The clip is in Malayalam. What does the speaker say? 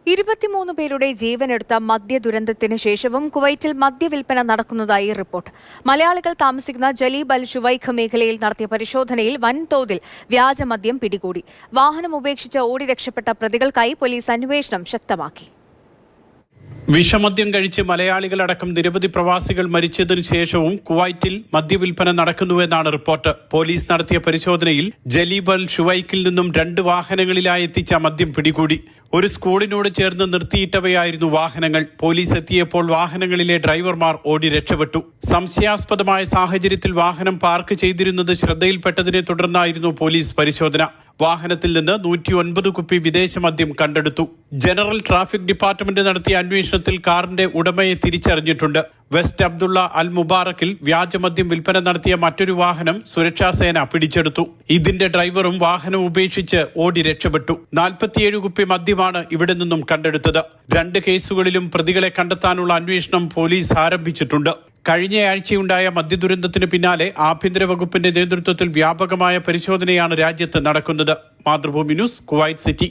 23 പേരുടെ ജീവനെടുത്ത മദ്യദുരന്തത്തിന് ശേഷവും കുവൈറ്റിൽ മദ്യവിൽപ്പന നടക്കുന്നതായി റിപ്പോർട്ട്. മലയാളികൾ താമസിക്കുന്ന ജലീബ് അൽ ഷുവൈഖ് മേഖലയിൽ നടത്തിയ പരിശോധനയിൽ വൻതോതിൽ വ്യാജമദ്യം പിടികൂടി. വാഹനം ഉപേക്ഷിച്ച് ഓടി രക്ഷപ്പെട്ട പ്രതികൾക്കായി പോലീസ് അന്വേഷണം ശക്തമാക്കി. വിഷമദ്യം കഴിച്ച് മലയാളികളടക്കം നിരവധി പ്രവാസികൾ മരിച്ചതിനു ശേഷവും കുവൈറ്റിൽ മദ്യവിൽപ്പന നടക്കുന്നുവെന്നാണ് റിപ്പോർട്ട്. പോലീസ് നടത്തിയ പരിശോധനയിൽ ജലീബ് അൽ ഷുവൈക്കിൽ നിന്നും 2 വാഹനങ്ങളിലായി എത്തിച്ച മദ്യം പിടികൂടി. ഒരു സ്കൂളിനോട് ചേർന്ന് നിർത്തിയിട്ടവയായിരുന്നു വാഹനങ്ങൾ. പോലീസ് എത്തിയപ്പോൾ വാഹനങ്ങളിലെ ഡ്രൈവർമാർ ഓടി രക്ഷപ്പെട്ടു. സംശയാസ്പദമായ സാഹചര്യത്തിൽ വാഹനം പാർക്ക് ചെയ്തിരുന്നത് ശ്രദ്ധയിൽപ്പെട്ടതിനെ തുടർന്നായിരുന്നു പോലീസ് പരിശോധന. വാഹനത്തിൽ നിന്ന് 109 കുപ്പി വിദേശ മദ്യം കണ്ടെടുത്തു. ജനറൽ ട്രാഫിക് ഡിപ്പാർട്ട്മെന്റ് നടത്തിയ അന്വേഷണത്തിൽ കാറിന്റെ ഉടമയെ തിരിച്ചറിഞ്ഞിട്ടുണ്ട്. വെസ്റ്റ് അബ്ദുള്ള അൽ മുബാറക്കിൽ വ്യാജമദ്യം വിൽപ്പന നടത്തിയ മറ്റൊരു വാഹനം സുരക്ഷാസേന പിടിച്ചെടുത്തു. ഇതിന്റെ ഡ്രൈവറും വാഹനം ഉപേക്ഷിച്ച് ഓടി രക്ഷപ്പെട്ടു. 47 കുപ്പി മദ്യമാണ് ഇവിടെ നിന്നും കണ്ടെടുത്തത്. 2 കേസുകളിലും പ്രതികളെ കണ്ടെത്താനുള്ള അന്വേഷണം പോലീസ് ആരംഭിച്ചിട്ടുണ്ട്. കഴിഞ്ഞയാഴ്ചയുണ്ടായ മദ്യദുരന്തത്തിന് പിന്നാലെ ആഭ്യന്തര വകുപ്പിന്റെ നേതൃത്വത്തിൽ വ്യാപകമായ പരിശോധനയാണ് രാജ്യത്ത് നടക്കുന്നത്. Mathrubhumi news, Kuwait city.